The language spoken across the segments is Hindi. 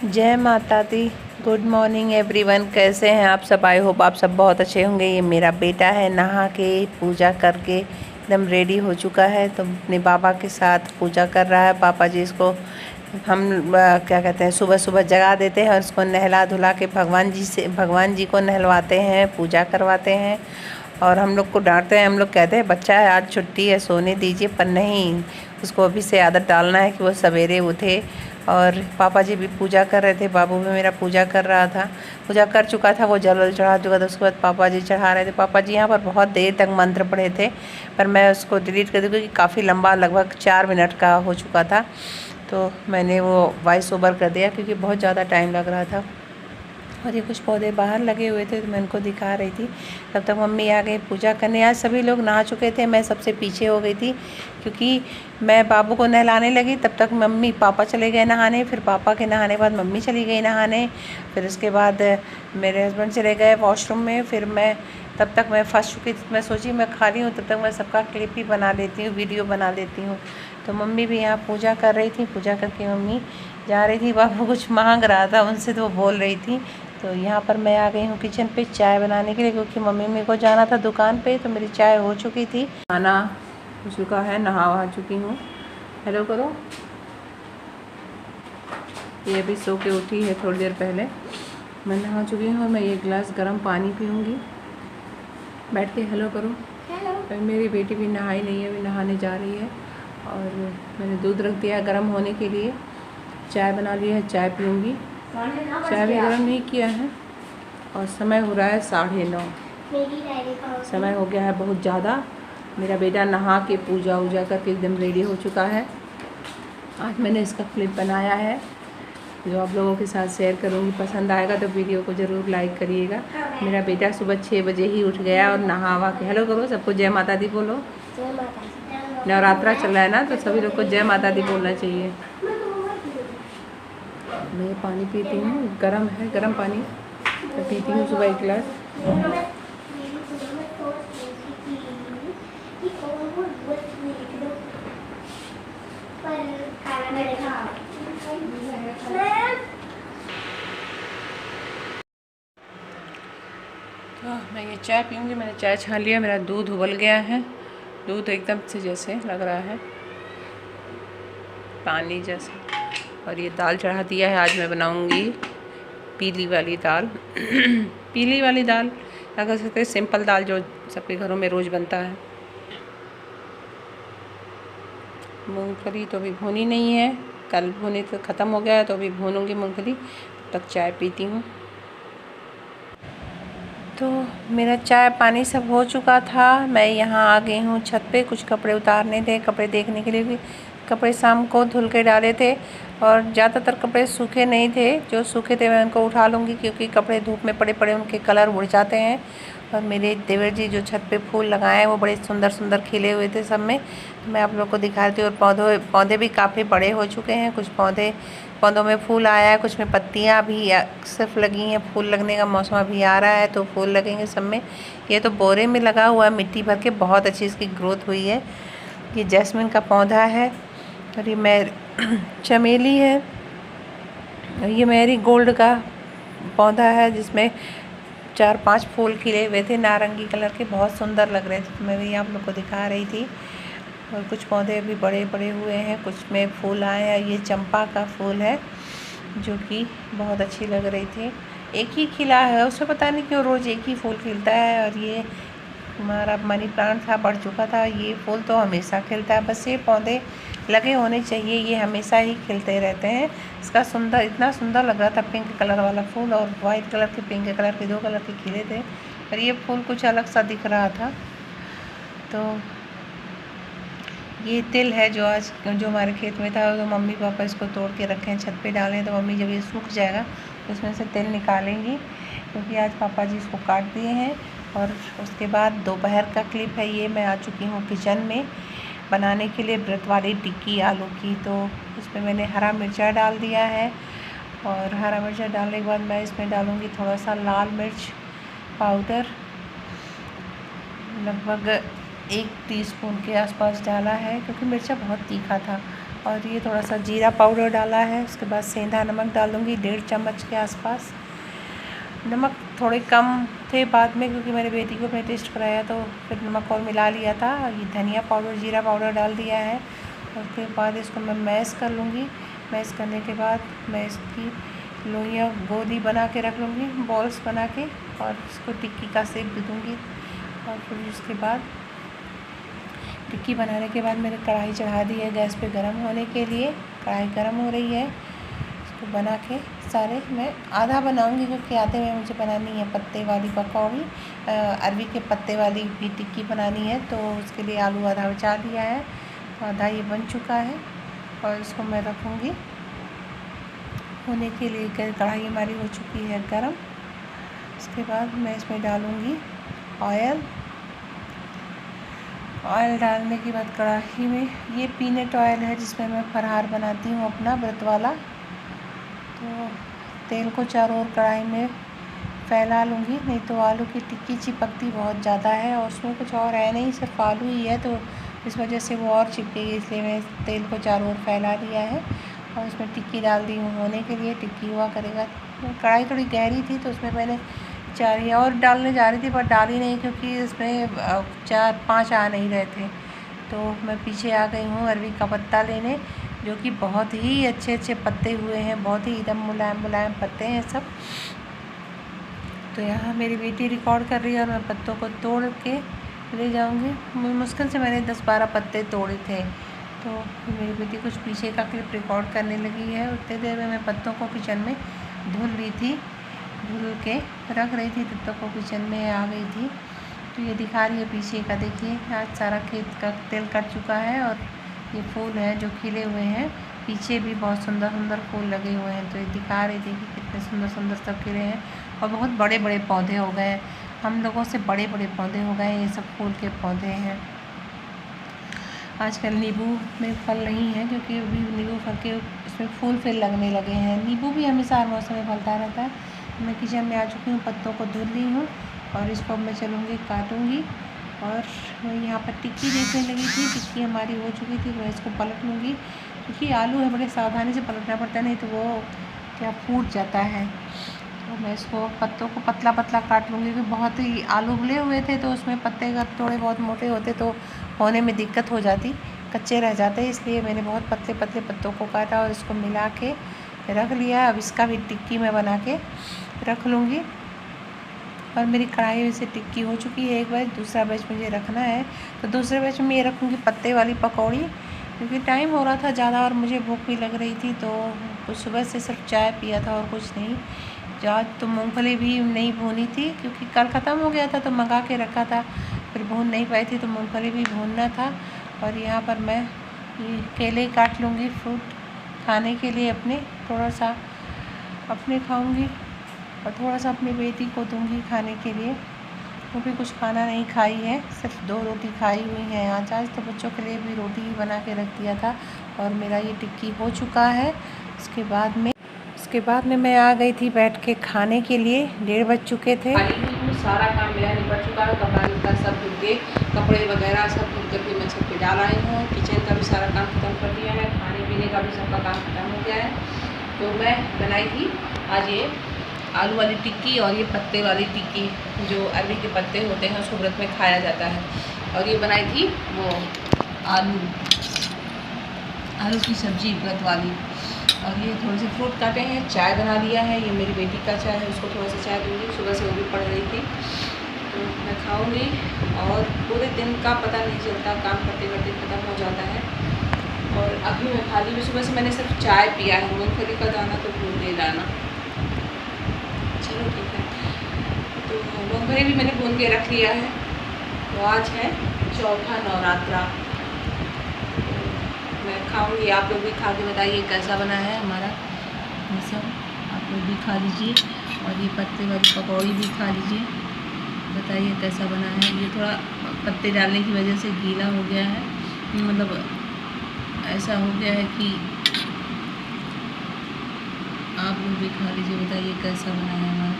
जय माता दी। गुड मॉर्निंग एवरीवन, कैसे हैं आप सब? आई होप आप सब बहुत अच्छे होंगे। ये मेरा बेटा है, नहा के पूजा करके एकदम रेडी हो चुका है, तो अपने बाबा के साथ पूजा कर रहा है। पापा जी इसको हम क्या कहते हैं, सुबह सुबह जगा देते हैं और इसको नहला धुला के भगवान जी को नहलवाते हैं, पूजा करवाते हैं। और हम लोग को डांटते हैं, हम लोग कहते हैं बच्चा है, आज छुट्टी है, सोने दीजिए, पर नहीं, उसको अभी से आदत डालना है कि वो सवेरे उठे। और पापा जी भी पूजा कर रहे थे, बाबू भी मेरा पूजा कर रहा था, पूजा कर चुका था, वो जल वल चढ़ा चुका था। उसके बाद पापा जी चढ़ा रहे थे। पापा जी यहाँ पर बहुत देर तक मंत्र पढ़े थे, पर मैं उसको डिलीट कर दी क्योंकि काफ़ी लंबा, लगभग 4 मिनट का हो चुका था, तो मैंने वो वॉइस ओवर कर दिया क्योंकि बहुत ज़्यादा टाइम लग रहा था। और ये कुछ पौधे बाहर लगे हुए थे, तो मैं उनको दिखा रही थी। तब तक मम्मी आ गई पूजा करने। आज सभी लोग नहा चुके थे, मैं सबसे पीछे हो गई थी क्योंकि मैं बाबू को नहलाने लगी, तब तक मम्मी पापा चले गए नहाने। फिर पापा के नहाने के बाद मम्मी चली गई नहाने। फिर उसके बाद मेरे हस्बैंड चले गए वॉशरूम में। फिर मैं तब तक मैं फंस चुकी थी, मैं सोची मैं खा रही हूँ, तब तक मैं सबका क्लिप ही बना लेती हूँ, वीडियो बना लेती हूँ। तो मम्मी भी यहाँ पूजा कर रही थी। पूजा करके मम्मी जा रही थी, बाबू कुछ मांग रहा था उनसे, तो वो बोल रही थी। तो यहाँ पर मैं आ गई हूँ किचन पे चाय बनाने के लिए, क्योंकि मम्मी मेरे को जाना था दुकान पे, तो मेरी चाय हो चुकी थी, खाना हो चुका है, नहा वहा चुकी हूँ। हेलो करो। ये अभी सो के उठी है थोड़ी देर पहले। मैं नहा चुकी हूँ और मैं ये गिलास गर्म पानी पीऊँगी। बैठ के हेलो करो। हेलो। मेरी बेटी भी नहाई नहीं है, अभी नहाने जा रही है। और मैंने दूध रख दिया है गर्म होने के लिए। चाय बना ली है, चाय पीऊँगी। चाय भी गर्म नहीं किया है। और समय हो रहा है 9:30। समय हो गया है बहुत ज़्यादा। मेरा बेटा नहा के पूजा वूजा करके एकदम रेडी हो चुका है। आज मैंने इसका क्लिप बनाया है जो आप लोगों के साथ शेयर करूँगी। पसंद आएगा तो वीडियो को ज़रूर लाइक करिएगा। मेरा बेटा सुबह 6 बजे ही उठ गया और नहा वहा के हेलो करो सबको, जय माता दी बोलो। नवरात्रा चल रहा है ना, तो सभी लोग को जय माता दी बोलना चाहिए। मैं ये पानी पीती हूँ, गर्म है, गर्म पानी मैं पीती हूँ सुबह 1 गिलास। तो मैं ये चाय पीऊँगी। मैंने चाय छान लिया, मेरा दूध उबल गया है। दूध एकदम से जैसे लग रहा है पानी जैसे। और ये दाल चढ़ा दिया है। आज मैं बनाऊँगी पीली वाली दाल। पीली वाली दाल क्या कह सकते हैं, सिंपल दाल जो सबके घरों में रोज़ बनता है। मूंगफली तो अभी भुनी नहीं है, कल भुनी तो ख़त्म हो गया है, तो अभी भूनूंगी मूंगफली। तब तक चाय पीती हूँ। तो मेरा चाय पानी सब हो चुका था। मैं यहाँ आ गई हूँ छत पे, कुछ कपड़े उतारने थे, कपड़े देखने के लिए भी। कपड़े शाम को धुल के डाले थे और ज़्यादातर कपड़े सूखे नहीं थे। जो सूखे थे मैं उनको उठा लूँगी, क्योंकि कपड़े धूप में पड़े पड़े उनके कलर उड़ जाते हैं। और मेरे देवर जी जो छत पे फूल लगाए हैं वो बड़े सुंदर सुंदर खिले हुए थे सब में, तो मैं आप लोग को दिखा रही थी। और पौधे भी काफ़ी बड़े हो चुके हैं। कुछ पौधों में फूल आया है, कुछ में पत्तियां भी सिर्फ लगी हैं। फूल लगने का मौसम अभी आ रहा है, तो फूल लगेंगे सब में। ये तो बोरे में लगा हुआ है मिट्टी भर के, बहुत अच्छी इसकी ग्रोथ हुई है। ये जैस्मिन का पौधा है और ये चमेली है। और ये मैरी गोल्ड का पौधा है जिसमें 4-5 फूल खिले हुए थे नारंगी कलर के, बहुत सुंदर लग रहे थे। तो मैं भी आप लोग को दिखा रही थी। और कुछ पौधे अभी बड़े बड़े हुए हैं, कुछ में फूल आए हैं। ये चंपा का फूल है जो कि बहुत अच्छी लग रही थी। एक ही खिला है, उसमें पता नहीं क्यों रोज़ एक ही फूल खिलता है। और ये हमारा मनी प्लांट था, बढ़ चुका था। ये फूल तो हमेशा खिलता है, बस ये पौधे लगे होने चाहिए, ये हमेशा ही खिलते रहते हैं। इसका सुंदर, इतना सुंदर लग रहा था पिंक कलर वाला फूल, और वाइट कलर के, पिंक कलर के, 2 कलर के खिले थे। और ये फूल कुछ अलग सा दिख रहा था। तो ये तिल है जो हमारे खेत में था, तो मम्मी पापा इसको तोड़ के रखे हैं, छत पे डालें। तो मम्मी जब ये सूख जाएगा तो इसमें से तिल निकालेंगी, क्योंकि आज पापा जी इसको काट दिए हैं। और उसके बाद दोपहर का क्लिप है ये। मैं आ चुकी हूँ किचन में बनाने के लिए व्रत वाली टिक्की आलू की। तो इसमें मैंने हरा मिर्चा डाल दिया है, और हरा मिर्चा डालने के बाद मैं इसमें डालूँगी थोड़ा सा लाल मिर्च पाउडर, लगभग 1 टीस्पून के आसपास डाला है, क्योंकि मिर्चा बहुत तीखा था। और ये थोड़ा सा जीरा पाउडर डाला है। उसके बाद सेंधा नमक डाल दूँगी 1.5 चम्मच के आसपास। नमक थोड़े कम थे बाद में, क्योंकि मेरे बेटी को मैं टेस्ट कराया तो फिर नमक और मिला लिया था। ये धनिया पाउडर जीरा पाउडर डाल दिया है। और उसके बाद इसको मैं मैश कर लूँगी। मैश करने के बाद मैं इसकी लोइयाँ गोली बना के रख लूँगी, बॉल्स बना के, और इसको टिक्की का शेप दे दूँगी। और फिर उसके बाद टिक्की बनाने के बाद मैंने कढ़ाई चढ़ा दी है गैस पे गरम होने के लिए। कढ़ाई गरम हो रही है। इसको बना के सारे मैं आधा बनाऊंगी, क्योंकि आधे में मुझे बनानी है पत्ते वाली पकौड़ी, अरवी के पत्ते वाली भी टिक्की बनानी है। तो उसके लिए आलू आधा बचा दिया है, तो आधा ये बन चुका है। और इसको मैं रखूँगी होने के लिए। कढ़ाई हमारी हो चुकी है गरम। उसके बाद मैं इसमें डालूँगी ऑयल। ऑयल डालने के बाद कढ़ाई में ये पीनट ऑयल है, जिसमें मैं फराहार बनाती हूँ अपना व्रत वाला। तो तेल को चारों ओर कढ़ाई में फैला लूँगी, नहीं तो आलू की टिक्की चिपकती बहुत ज़्यादा है, और उसमें कुछ और है नहीं, सिर्फ आलू ही है, तो इस वजह से वो और चिपकेगी। इसलिए मैं तेल को चारों ओर फैला दिया है और उसमें टिक्की डाल दी हूँ होने के लिए। टिक्की हुआ करेगा। कढ़ाई थोड़ी गहरी थी, तो उसमें मैंने 4 और डालने जा रही थी, पर डाली नहीं, क्योंकि इसमें 4-5 आ नहीं रहे थे। तो मैं पीछे आ गई हूँ अरवी का पत्ता लेने, जो कि बहुत ही अच्छे अच्छे पत्ते हुए हैं, बहुत ही एकदम मुलायम मुलायम पत्ते हैं सब। तो यहाँ मेरी बेटी रिकॉर्ड कर रही है और मैं पत्तों को तोड़ के ले जाऊँगी। मुश्किल से मैंने 10-12 पत्ते तोड़े थे। तो मेरी बेटी कुछ पीछे का क्लिप रिकॉर्ड करने लगी है। उतने देर में मैं पत्तों को किचन में धुल रही थी, धुल के रख रही थी, तब तक वो किचन में आ गई थी। तो ये दिखा रही है पीछे का, देखिए आज सारा खेत का तेल कट चुका है। और ये फूल हैं जो खिले हुए हैं, पीछे भी बहुत सुंदर सुंदर फूल लगे हुए हैं। तो ये दिखा रही थी कि कितने सुंदर सुंदर सब खिले हैं, और बहुत बड़े बड़े पौधे हो गए हैं। हम लोगों से बड़े बड़े पौधे हो गए हैं। ये सब फूल के पौधे हैं। आजकल नींबू में फल नहीं है, क्योंकि अभी नींबू फल के इसमें फूल फिर लगने लगे हैं। नींबू भी हमेशा हर मौसम में फलता रहता है। मैं किचन में आ चुकी हूँ, पत्तों को धुल ली हूँ, और इसको मैं चलूँगी काटूँगी। और मैं यहाँ पर टिक्की देखने लगी थी, टिक्की हमारी हो चुकी थी। मैं इसको पलट लूँगी, क्योंकि आलू है, बड़े सावधानी से पलटना पड़ता है, नहीं तो वो क्या फूट जाता है। तो मैं इसको पत्तों को पतला पतला काट लूँगी, क्योंकि बहुत ही आलू उबले हुए थे, तो उसमें पत्ते अगर थोड़े बहुत मोटे होते तो होने में दिक्कत हो जाती, कच्चे रह जाते। इसलिए मैंने बहुत पतले पतले पत्तों को काटा और इसको मिला के रख लिया। अब इसका भी टिक्की मैं बना के रख लूँगी। और मेरी कढ़ाई में से टिक्की हो चुकी है एक बैच, दूसरा बैच मुझे रखना है। तो दूसरे बैच में ये रखूँगी पत्ते वाली पकौड़ी, क्योंकि टाइम हो रहा था ज़्यादा और मुझे भूख भी लग रही थी। तो कुछ सुबह से सिर्फ चाय पिया था और कुछ नहीं। आज तो मूँगफली भी नहीं भूनी थी, क्योंकि कल ख़त्म हो गया था तो मंगा के रखा था, फिर भून नहीं पाई थी, तो मूँगफली भी भूनना था। और यहाँ पर मैं ये केले काट लूँगी, फ्रूट खाने के लिए अपने, थोड़ा सा अपने खाऊँगी और थोड़ा सा अपनी बेटी को दूँगी खाने के लिए, क्योंकि कुछ खाना नहीं खाई है, सिर्फ 2 रोटी खाई हुई हैं आज तो बच्चों के लिए भी रोटी ही बना के रख दिया था। और मेरा ये टिक्की हो चुका है। उसके बाद में मैं आ गई थी बैठ के खाने के लिए। 1:30 बज चुके थे। सारा काम मेरा निपट चुका है। कपड़ा लत्ता सब धुल के, कपड़े वगैरह सब धुल करके मैं छत पे डाल आई हूँ। किचन का भी सारा काम खत्म कर दिया है, खाने पीने का भी सबका काम खत्म हो गया है। तो मैं बनाई थी आज ये आलू वाली टिक्की और ये पत्ते वाली टिक्की, जो अरवी के पत्ते होते हैं उसको व्रत में खाया जाता है। और ये बनाई थी वो आलू की सब्जी व्रत वाली। और ये थोड़े से फ्रूट काटे हैं, चाय बना लिया है। ये मेरी बेटी का चाय है, उसको थोड़ा सा चाय दूँगी, सुबह से वो भी पढ़ रही थी। तो मैं खाऊँगी और पूरे दिन का पता नहीं चलता, काम करते करते ख़त्म हो जाता है। और अभी मैं खाली भी, सुबह से मैंने सिर्फ चाय पिया है। मूँगफली का दाना तो भूल नहीं डालना। चलो ठीक है। तो मूँगफली भी मैंने भून के रख लिया है। तो आज है चौथा नवरात्रा। मैं खाऊंगी, आप लोग भी खा के बताइए कैसा बना है हमारा ये सब। आप लोग भी खा लीजिए और ये पत्ते वाली पकौड़ी भी खा लीजिए, बताइए कैसा बना है। ये थोड़ा पत्ते डालने की वजह से गीला हो गया है, मतलब ऐसा हो गया है कि आप लोग भी खा लीजिए, बताइए कैसा बना है हमारा।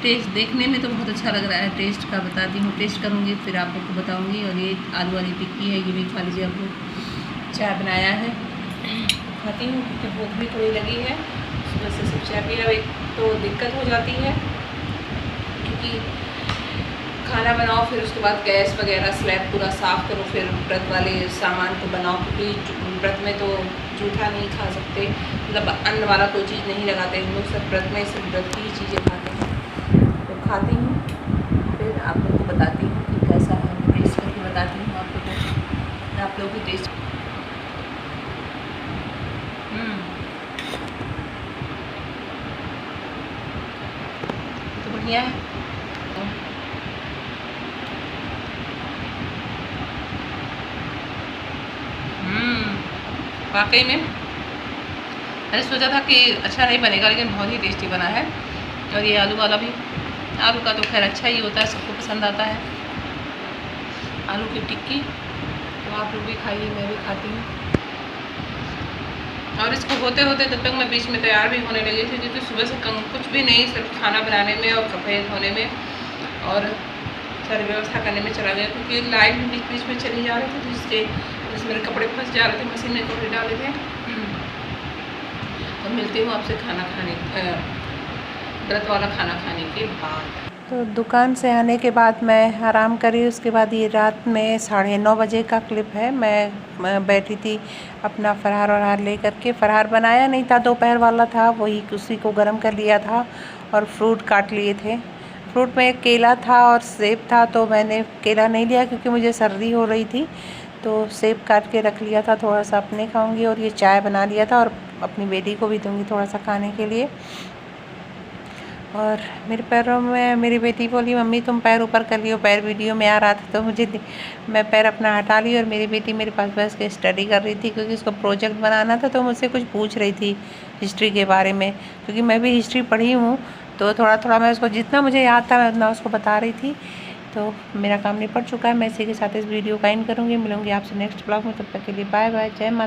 टेस्ट देखने में तो बहुत अच्छा लग रहा है, टेस्ट का बताती हूँ, टेस्ट करूँगी फिर आप लोग को बताऊँगी। और ये आलू वाली टिक्की है, ये भी खा लीजिए आप लोग। चाय बनाया है खाती हूँ क्योंकि भूख भी थोड़ी लगी है। सुबह से सब चाय पिया। एक तो दिक्कत हो जाती है क्योंकि खाना बनाओ, फिर उसके बाद गैस वगैरह स्लैब पूरा साफ़ करो, फिर व्रत वाले सामान को बनाओ, क्योंकि व्रत में तो जूठा नहीं खा सकते, मतलब अन्न वाला कोई चीज़ नहीं लगाते हम लोग। सब व्रत में सिर्फ व्रत की ही चीज़ें खाते हैं। तो खाती हूँ, फिर आप लोग को बताती हूँ कि कैसा है, टेस्ट करके बताती हूँ आप लोगों को, आप लोग भी टेस्ट। तो बढ़िया है। वाकई में मैंने सोचा था कि अच्छा नहीं बनेगा, लेकिन बहुत ही टेस्टी बना है। और ये आलू वाला भी, आलू का तो खैर अच्छा ही होता है, सबको पसंद आता है आलू की टिक्की। तो आप लोग भी खाइए, मैं भी खाती हूँ। और इसको होते होते तब तक मैं बीच में तैयार भी होने लगी थी, क्योंकि सुबह से कुछ भी नहीं, सिर्फ खाना बनाने में और कपड़े धोने में और सारी व्यवस्था करने में चला गया, क्योंकि लाइट भी बीच बीच में चली जा रही थी, तो इससे मेरे कपड़े फंस जा रहे थे, मशीन में कपड़े डाले थे। तो मिलती हूँ आपसे खाना खाने, व्रत वाला खाना खाने के बाद। तो दुकान से आने के बाद मैं आराम करी। उसके बाद ये रात में 9:30 बजे का क्लिप है। मैं बैठी थी अपना फरार वरार ले करके। फरार बनाया नहीं था, दोपहर वाला था, वही उसी को गर्म कर लिया था और फ्रूट काट लिए थे। फ्रूट में एक केला था और सेब था, तो मैंने केला नहीं लिया क्योंकि मुझे सर्दी हो रही थी, तो सेब काट के रख लिया था, थोड़ा सा अपने खाऊंगी। और ये चाय बना लिया था और अपनी बेटी को भी दूंगी थोड़ा सा खाने के लिए। और मेरे पैरों में मेरी बेटी बोली, मम्मी तुम पैर ऊपर कर लियो, पैर वीडियो में आ रहा था, तो मैं पैर अपना हटा ली। और मेरी बेटी मेरे पास बैठ के स्टडी कर रही थी, क्योंकि उसको प्रोजेक्ट बनाना था, तो मुझसे कुछ पूछ रही थी हिस्ट्री के बारे में, क्योंकि मैं भी हिस्ट्री पढ़ी हूँ, तो थोड़ा थोड़ा मैं उसको जितना मुझे याद था मैं उतना उसको बता रही थी। तो मेरा काम निपट चुका है। मैं इसी के साथ इस वीडियो का एंड करूँगी। मिलूँगी आपसे नेक्स्ट ब्लॉग में, तब तक के लिए बाय बाय, जय माता।